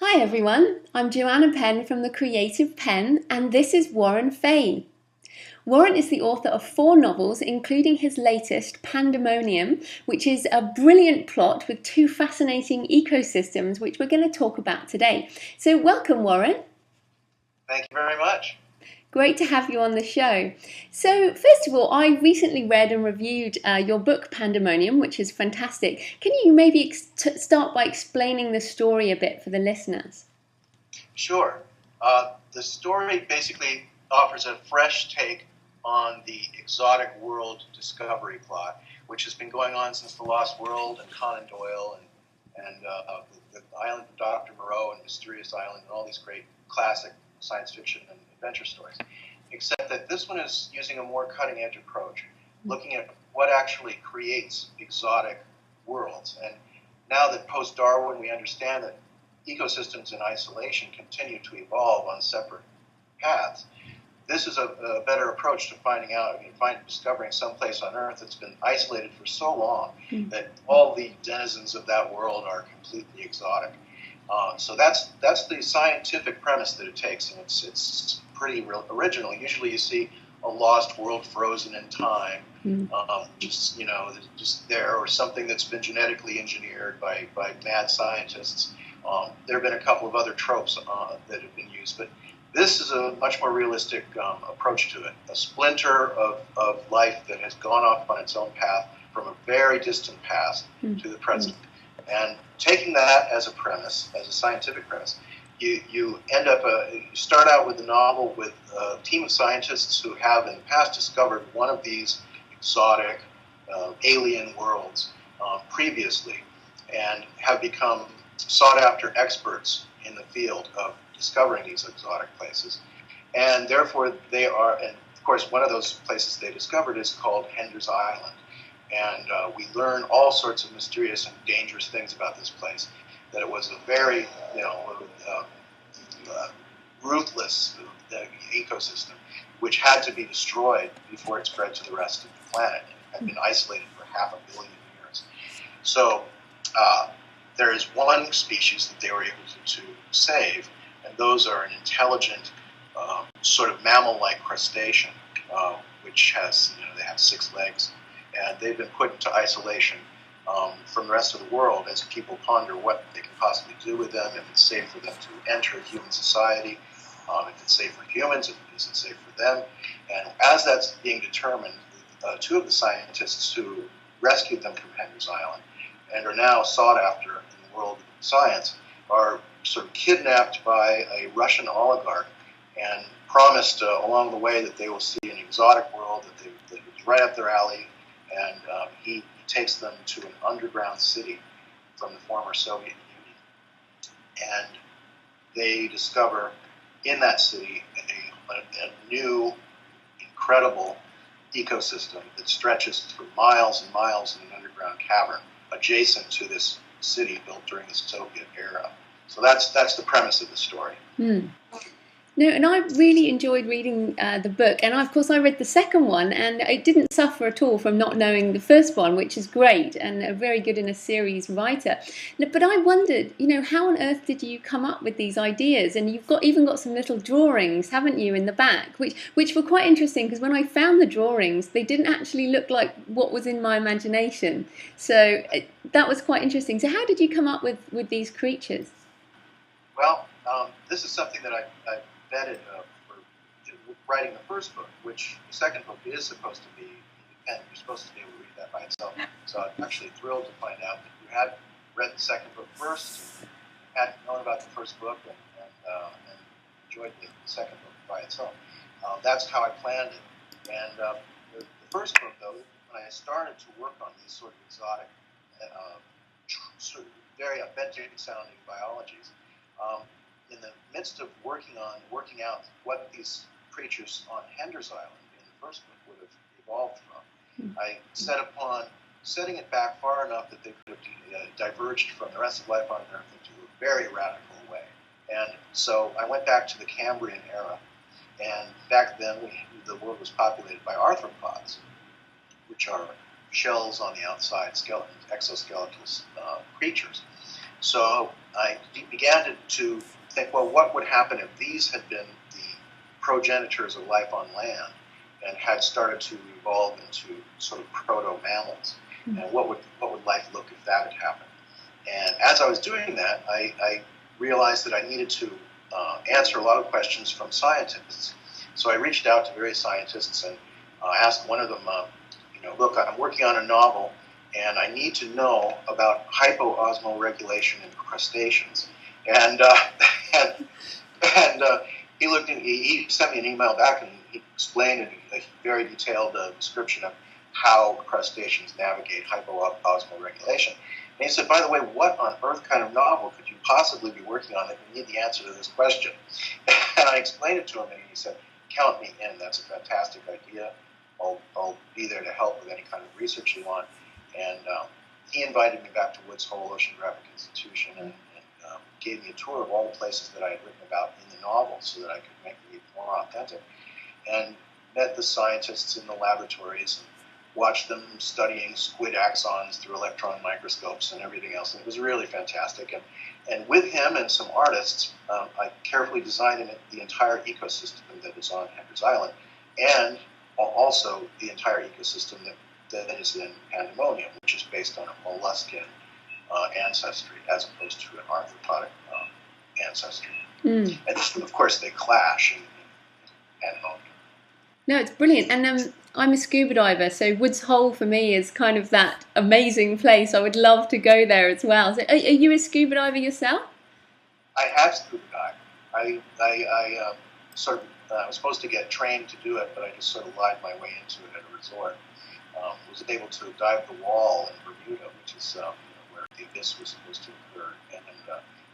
Hi everyone, I'm Joanna Penn from the creative Penn, and this is Warren Fahy. Warren is the author of 4 novels, including his latest, Pandemonium, which is a brilliant plot with 2 fascinating ecosystems, which we're going to talk about today. So welcome, Warren. Thank you very much. Great to have you on the show. So, first of all, I recently read and reviewed your book, Pandemonium, which is fantastic. Can you maybe start by explaining the story a bit for the listeners? Sure. The story basically offers a fresh take on the exotic world discovery plot, which has been going on since The Lost World and Conan Doyle and the Island of Dr. Moreau and Mysterious Island and all these great classic science fiction and adventure stories. Except that this one is using a more cutting-edge approach, looking at what actually creates exotic worlds. And now that post-Darwin we understand that ecosystems in isolation continue to evolve on separate paths, this is a better approach to finding out, discovering some place on Earth that's been isolated for so long that all the denizens of that world are completely exotic. So that's the scientific premise that it takes, and it's pretty original. Usually you see a lost world frozen in time, just there, or something that's been genetically engineered by mad scientists. There have been a couple of other tropes that have been used, but this is a much more realistic approach to it. A splinter of life that has gone off on its own path from a very distant past to the present. And taking that as a premise, as a scientific premise, you end up, you start out with the novel with a team of scientists who have in the past discovered one of these exotic alien worlds previously and have become sought-after experts in the field of discovering these exotic places. And therefore they are, and of course one of those places they discovered is called Hender's Island. And we learn all sorts of mysterious and dangerous things about this place. That it was a very, ruthless ecosystem, which had to be destroyed before it spread to the rest of the planet. It had been isolated for 500 million years. So there is one species that they were able to save, and those are an intelligent, sort of mammal-like crustacean, which has, they have 6 legs. And they've been put into isolation from the rest of the world as people ponder what they can possibly do with them, if it's safe for them to enter human society, if it's safe for humans, if it isn't safe for them. And as that's being determined, 2 of the scientists who rescued them from Hender's Island and are now sought after in the world of science are sort of kidnapped by a Russian oligarch and promised along the way that they will see an exotic world that is right up their alley. And he takes them to an underground city from the former Soviet Union. And they discover in that city a new, incredible ecosystem that stretches for miles and miles in an underground cavern adjacent to this city built during the Soviet era. So that's the premise of the story. No, and I really enjoyed reading the book, and of course I read the second one, and it didn't suffer at all from not knowing the first one, which is great and very good in a series writer. But I wondered, how on earth did you come up with these ideas? And you've even got some little drawings, haven't you, in the back, which were quite interesting, because when I found the drawings, they didn't actually look like what was in my imagination. So that was quite interesting. So how did you come up with these creatures? Well, this is something that I vetted for writing the first book, which the second book is supposed to be independent. You're supposed to be able to read that by itself. So I'm actually thrilled to find out that you had read the second book first, and hadn't known about the first book, and enjoyed the second book by itself. That's how I planned it. And the first book, though, when I started to work on these sort of exotic, sort of very authentic sounding biologies, in the midst of working out what these creatures on Hender's Island in the first book would have evolved from, I set upon setting it back far enough that they could have diverged from the rest of life on Earth into a very radical way. And so I went back to the Cambrian era, and back then the world was populated by arthropods, which are shells on the outside, exoskeletal creatures. So I began to think, well, what would happen if these had been the progenitors of life on land and had started to evolve into sort of proto-mammals? And what would life look if that had happened? And as I was doing that, I realized that I needed to answer a lot of questions from scientists. So I reached out to various scientists and asked one of them, look, I'm working on a novel, and I need to know about hypoosmoregulation in crustaceans. And he looked and he sent me an email back, and he explained in a very detailed description of how crustaceans navigate hypoosmoregulation. And he said, by the way, what on earth kind of novel could you possibly be working on that you need the answer to this question? And I explained it to him, and he said, count me in. That's a fantastic idea. I'll be there to help with any kind of research you want. And he invited me back to Woods Hole Oceanographic Institution and gave me a tour of all the places that I had written about in the novel so that I could make it more authentic. And met the scientists in the laboratories and watched them studying squid axons through electron microscopes and everything else. And it was really fantastic. And with him and some artists, I carefully designed the entire ecosystem that is on Hendricks Island, and also the entire ecosystem that is in Pandemonium, which is based on a molluscan ancestry as opposed to an arthropodic ancestry. And of course, they clash in Pandemonium. No, it's brilliant. And I'm a scuba diver, so Woods Hole for me is kind of that amazing place. I would love to go there as well. So are you a scuba diver yourself? I have scuba dived. I was supposed to get trained to do it, but I just sort of lied my way into it at a resort. Was able to dive the wall in Bermuda, which is where the abyss was supposed to occur. And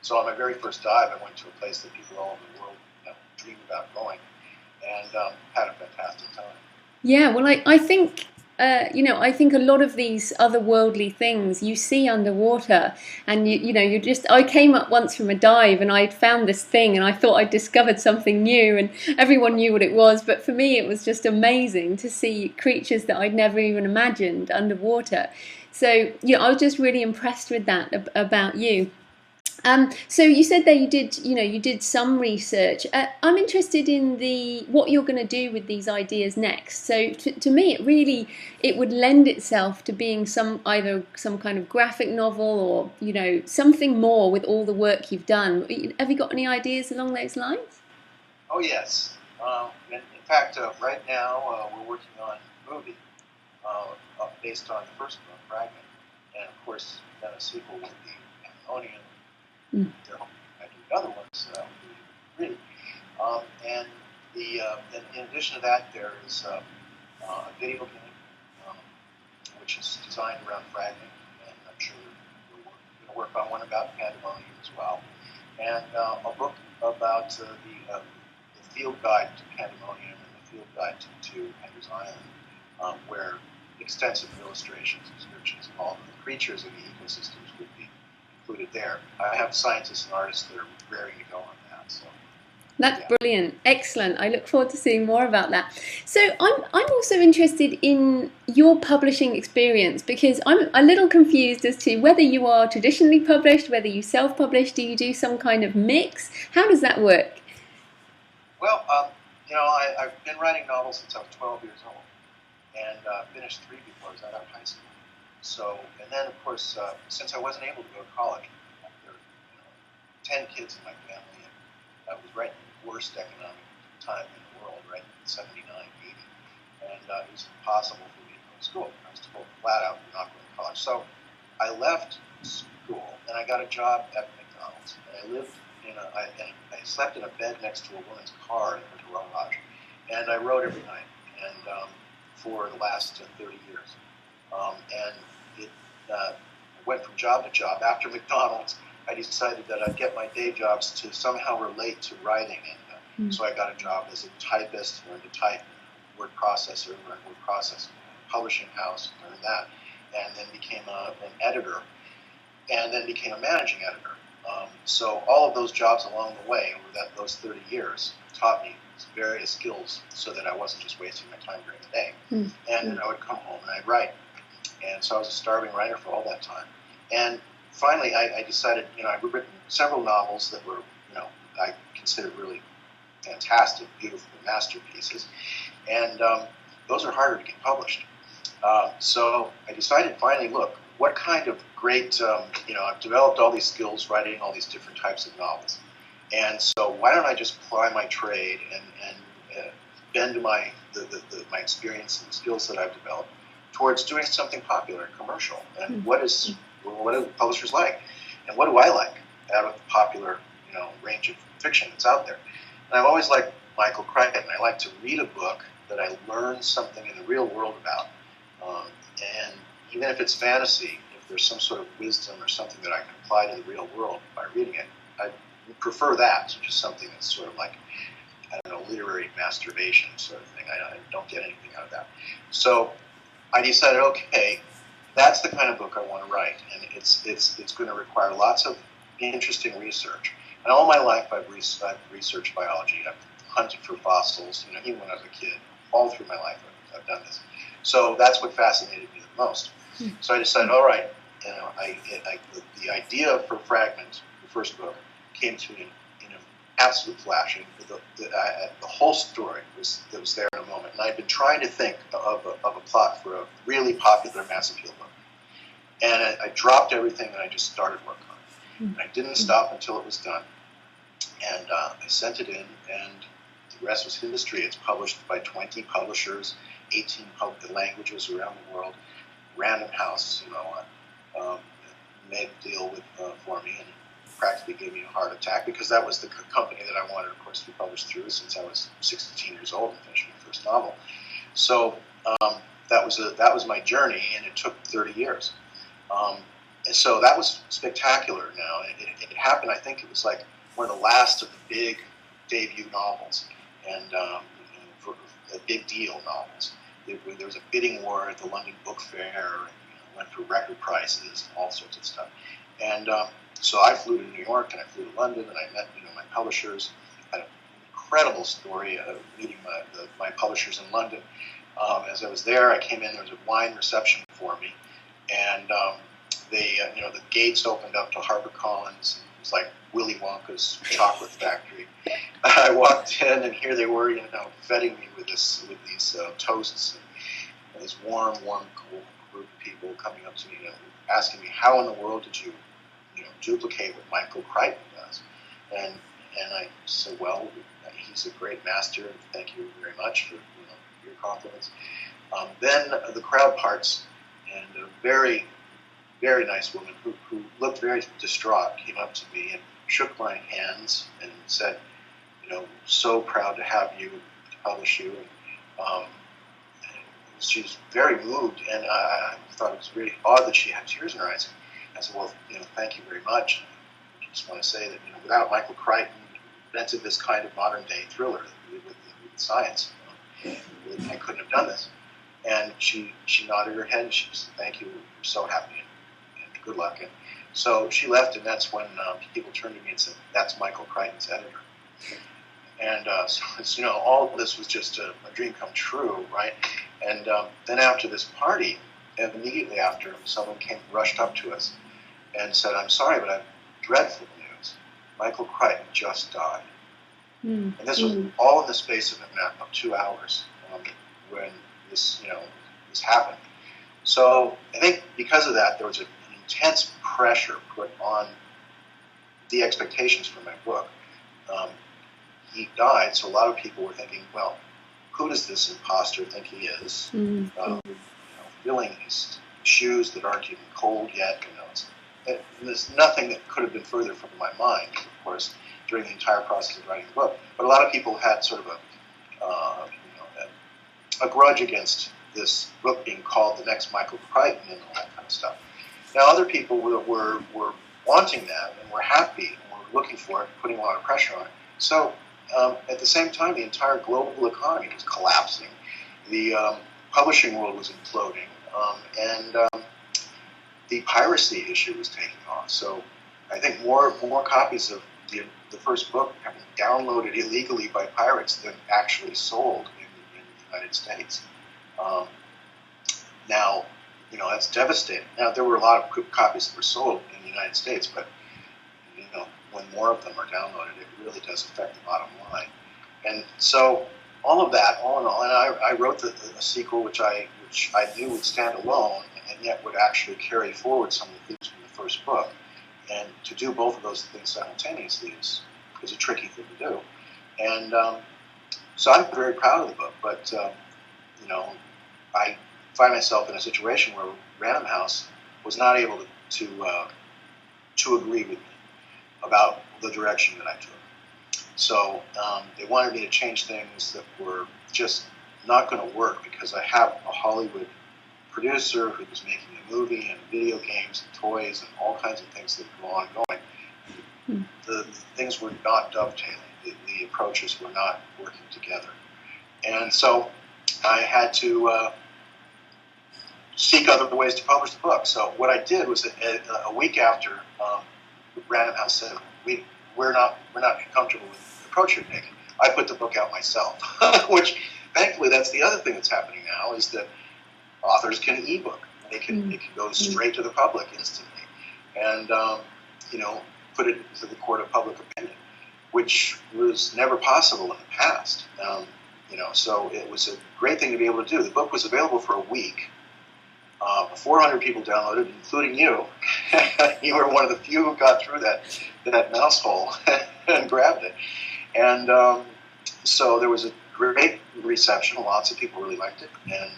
so on my very first dive, I went to a place that people all over the world dream about going, and had a fantastic time. Yeah, well, I think, I think a lot of these otherworldly things you see underwater, and I came up once from a dive and I'd found this thing and I thought I'd discovered something new and everyone knew what it was, but for me it was just amazing to see creatures that I'd never even imagined underwater. So, I was just really impressed with that about you. So you said that you did some research. I'm interested in what you're going to do with these ideas next. So to me, it would lend itself to being either some kind of graphic novel or something more with all the work you've done. Have you got any ideas along those lines? Oh yes. In fact, right now we're working on a movie based on the first book, Fragment, and of course then a sequel will be Pandemonium. I do other ones really. And in addition to that, there is a video game which is designed around Fragment, and I'm sure we're going to work on one about Pandemonium as well, and a book about the field guide to Pandemonium and the field guide to Hendricks Island, where extensive illustrations, descriptions of all of the creatures in the ecosystems would be included there. I have scientists and artists that are raring to go on that. So that's brilliant, excellent. I look forward to seeing more about that. So I'm also interested in your publishing experience, because I'm a little confused as to whether you are traditionally published, whether you self-publish. Do you do some kind of mix? How does that work? Well, I've been writing novels since I was 12 years old, and finished 3 before I was out of high school. So, and then of course, since I wasn't able to go to college, there were 10 kids in my family, and I was right in the worst economic time in the world, right in 79, 80, and it was impossible for me to go to school. I was told flat out, you're not going to college. So I left school, and I got a job at McDonald's. And I lived I slept in a bed next to a woman's car in her garage, and I wrote every night, and for the last 30 years. And it went from job to job. After McDonald's, I decided that I'd get my day jobs to somehow relate to writing, and so I got a job as a typist, learned to type, word processor, learned word processing, publishing house, learned that, and then became an editor, and then became a managing editor. So all of those jobs along the way over those 30 years taught me various skills so that I wasn't just wasting my time during the day. And then I would come home and I'd write. And so I was a starving writer for all that time. And finally, I decided, I've written several novels that were, I considered really fantastic, beautiful masterpieces, and those are harder to get published. So I decided finally, look, what kind of great, I've developed all these skills writing all these different types of novels, and so why don't I just apply my trade and bend my experience and skills that I've developed towards doing something popular and commercial? And what do publishers like, and what do I like out of the popular range of fiction that's out there? And I've always liked Michael Crichton. I like to read a book that I learn something in the real world about, and even if it's fantasy, if there's some sort of wisdom or something that I can apply to the real world by reading it, I prefer that to just something that's sort of like, I don't know, literary masturbation sort of thing. I don't get anything out of that. So I decided, okay, that's the kind of book I want to write, and it's going to require lots of interesting research. And all my life I've researched biology. I've hunted for fossils, even when I was a kid. All through my life I've done this. So that's what fascinated me the most. So I decided, all right, the idea for Fragment, the first book, came to me in an absolute flash. The whole story was there in a moment. And I'd been trying to think of a plot for a really popular mass appeal book. And I dropped everything and I just started work on it. And I didn't stop until it was done. And I sent it in, and the rest was history. It's published by 20 publishers, 18 languages around the world. Random House, made a deal for me and practically gave me a heart attack, because that was the company that I wanted, of course, to be published through since I was 16 years old and finished my first novel. So that was my journey, and it took 30 years. And so that was spectacular. Now it happened. I think it was like one of the last of the big debut novels, and for the big deal novels. There was a bidding war at the London Book Fair, and went for record prices and all sorts of stuff. And so I flew to New York, and I flew to London, and I met my publishers. I had an incredible story of meeting my publishers in London. As I was there, I came in. There was a wine reception for me, and the gates opened up to HarperCollins. It was like Willy Wonka's chocolate factory. I walked in, and here they were, feting me with these toasts, and this warm, cool group of people coming up to me, asking me, how in the world did you, duplicate what Michael Crichton does? And I said, well, he's a great master, and thank you very much for your confidence. Then the crowd parts, and a very, very nice woman who looked very distraught came up to me and shook my hands and said, so proud to have you, to publish you. And she's very moved, and I thought it was really odd that she had tears in her eyes. I said, well, thank you very much. I just want to say that, without Michael Crichton, who invented this kind of modern-day thriller with science, I couldn't have done this. And she nodded her head, and she said, thank you, we're so happy, and good luck. And so she left, and that's when people turned to me and said, that's Michael Crichton's editor. And so all of this was just a dream come true, right? And then after this party, and immediately after, someone rushed up to us and said, I'm sorry, but I have dreadful news. Michael Crichton just died. And this was all in the space of 2 hours when this happened. So I think because of that, there was an intense pressure put on the expectations for my book. He died, so a lot of people were thinking, well, who does this imposter think he is? Filling his shoes that aren't even cold yet. There's nothing that could have been further from my mind, of course, during the entire process of writing the book. But a lot of people had sort of a grudge against this book being called the next Michael Crichton and all that kind of stuff. Now, other people were wanting that and were happy and were looking for it, putting a lot of pressure on it. So at the same time, the entire global economy was collapsing. The publishing world was imploding, and the piracy issue was taking off. So I think more copies of the first book have been downloaded illegally by pirates than actually sold in the United States. Now, that's devastating. Now, there were a lot of copies that were sold in the United States, but when more of them are downloaded, it really does affect the bottom line. And so all of that, all in all, and I wrote a sequel which I knew would stand alone, and yet would actually carry forward some of the themes from the first book. And to do both of those things simultaneously is a tricky thing to do. And so I'm very proud of the book, but I find myself in a situation where Random House was not able to agree with me about the direction that I took. So they wanted me to change things that were just not going to work, because I have a Hollywood producer who was making a movie and video games and toys and all kinds of things that go on going. The things were not dovetailing. The approaches were not working together. And so I had to seek other ways to publish the book. So what I did was a week after Random House said, we're not comfortable with the approach you're taking, I put the book out myself, which thankfully that's the other thing that's happening now, is that authors can ebook. They can go straight to the public instantly, and put it to the court of public opinion, which was never possible in the past. So it was a great thing to be able to do. The book was available for a week. 400 people downloaded, including you. You were one of the few who got through that mouse hole and grabbed it. And so there was a great reception. Lots of people really liked it. And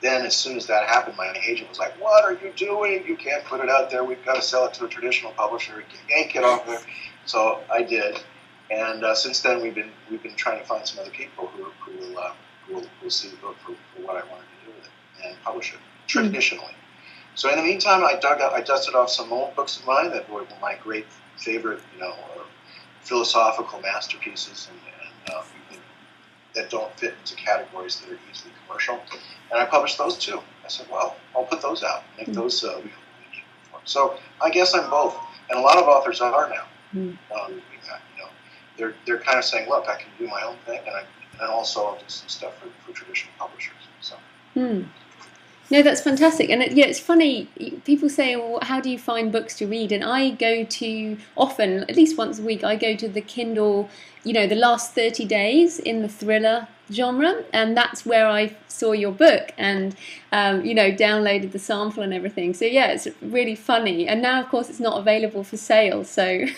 then as soon as that happened, my agent was like, "What are you doing? You can't put it out there. We've got to sell it to a traditional publisher. Yank it off there." So I did. And since then, we've been trying to find some other people who will see the book for what I wanted to do with it and publish it traditionally. So in the meantime, I dusted off some old books of mine that were my great favorite, philosophical masterpieces, and that don't fit into categories that are easily commercial. And I published those too. I said, well, I'll put those out, make those unique. So I guess I'm both, and a lot of authors are now. They're kind of saying, look, I can do my own thing, and also I'll do some stuff for traditional publishers. So. No, that's fantastic. And it's funny, people say, well, how do you find books to read? And I go to, often, at least once a week, I go to the Kindle, the last 30 days in the thriller genre. And that's where I saw your book and, downloaded the sample and everything. So, yeah, it's really funny. And now, of course, it's not available for sale. So... You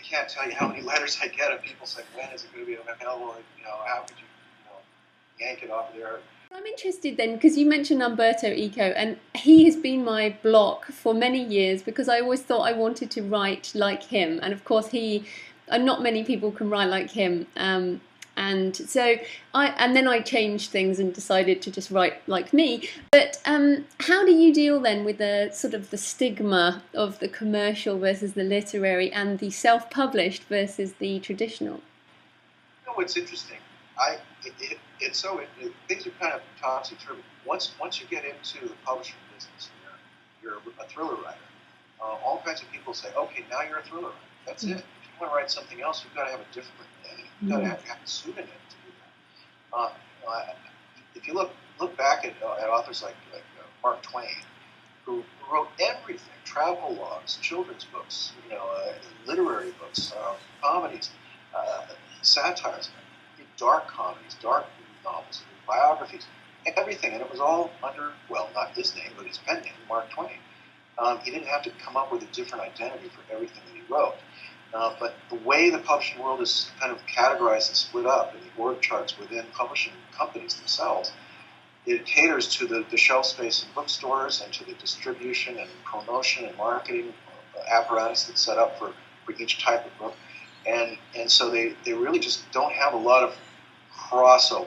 can't tell you how many letters I get of people saying, when is it going to be available? How could you yank it off there? I'm interested then, because you mentioned Umberto Eco, and he has been my block for many years because I always thought I wanted to write like him, and of course not many people can write like him, and so then I changed things and decided to just write like me. But how do you deal then with the sort of the stigma of the commercial versus the literary, and the self-published versus the traditional? It's interesting. Things are kind of topsy-turvy. Once you get into the publishing business, you're a thriller writer. All kinds of people say, okay, now you're a thriller writer. That's it. If you want to write something else, you've got to have a different name. You've got to have a pseudonym to do that. If you look back at authors like Mark Twain, who wrote everything: travel logs, children's books, literary books, comedies, satires, dark comedies, dark novels, biographies, everything. And it was all under, well, not his name, but his pen name, Mark Twain. He didn't have to come up with a different identity for everything that he wrote. But the way the publishing world is kind of categorized and split up in the org charts within publishing companies themselves, it caters to the shelf space in bookstores and to the distribution and promotion and marketing apparatus that's set up for each type of book. And so they really just don't have a lot of crossover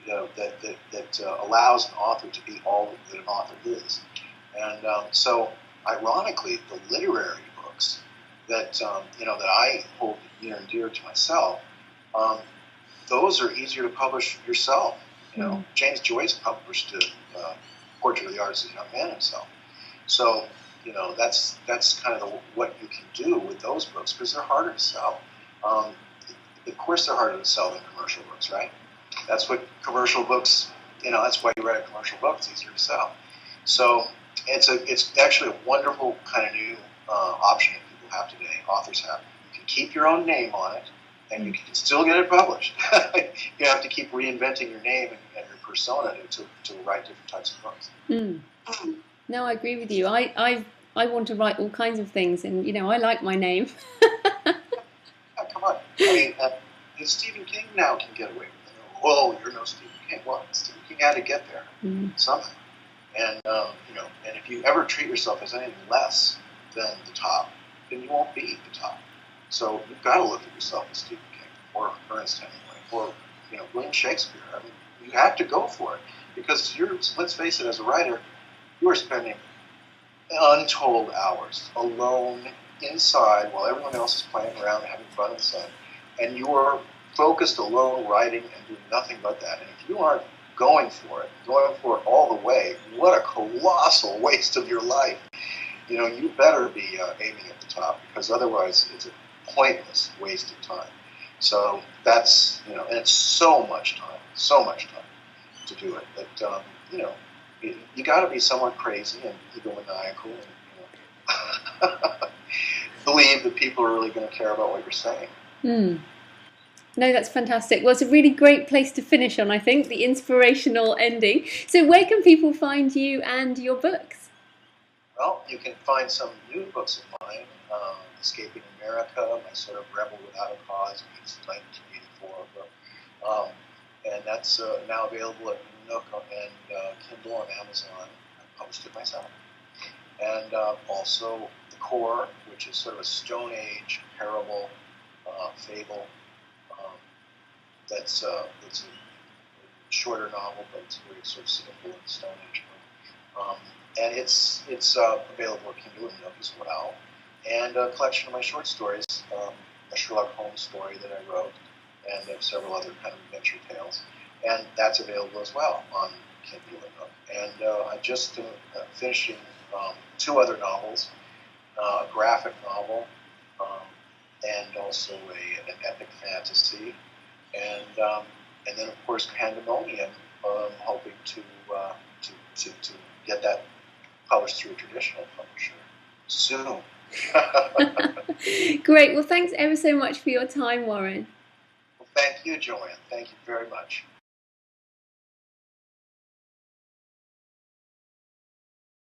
that allows an author to be all that an author is. And so, ironically, the literary books that that I hold near and dear to myself, those are easier to publish yourself. James Joyce published Portrait of the Artist as a Young Man himself. So that's kind of what you can do with those books, because they're harder to sell. Of course, they're harder to sell than commercial books, right? That's what commercial books that's why you write a commercial book. It's easier to sell. So it's actually a wonderful kind of new option that people have today. Authors have. You can keep your own name on it, and you can still get it published. You have to keep reinventing your name and your persona to write different types of books. No, I agree with you. I want to write all kinds of things, and I like my name. Oh, come on. I mean, Stephen King now can get away with it. Oh, you're no Stephen King. Well, Stephen King had to get there somehow. And and if you ever treat yourself as anything less than the top, then you won't be the top. So you've got to look at yourself as Stephen King or Ernest Hemingway or William Shakespeare. I mean, you have to go for it because let's face it, as a writer, you are spending untold hours alone inside while everyone else is playing around and having fun in the sun, and you are focused alone writing and doing nothing but that. And if you aren't going for it all the way, what a colossal waste of your life. You better be aiming at the top, because otherwise it's a pointless waste of time. So that's, and it's so much time to do it. But, you got to be somewhat crazy and egomaniacal and believe that people are really going to care about what you're saying. No, that's fantastic. Well, it's a really great place to finish on, I think, the inspirational ending. So where can people find you and your books? Well, you can find some new books of mine. Escaping America, my sort of Rebel Without a Cause, meets 1984 book. And that's now available at Nook and Kindle on Amazon. I published it myself. And also The Core, which is sort of a Stone Age parable, fable. It's a shorter novel, but it's very sort of simple and Stone Age book. And it's available at Kindle and Nook as well. And a collection of my short stories, a Sherlock Holmes story that I wrote, and several other kind of adventure tales. And that's available as well on Kindle and Nook. And I just finishing 2 other novels, a graphic novel, and also an epic fantasy. And then, of course, Pandemonium. Hoping to get that published through a traditional publisher soon. Great. Well, thanks ever so much for your time, Warren. Well, thank you, Joanne. Thank you very much.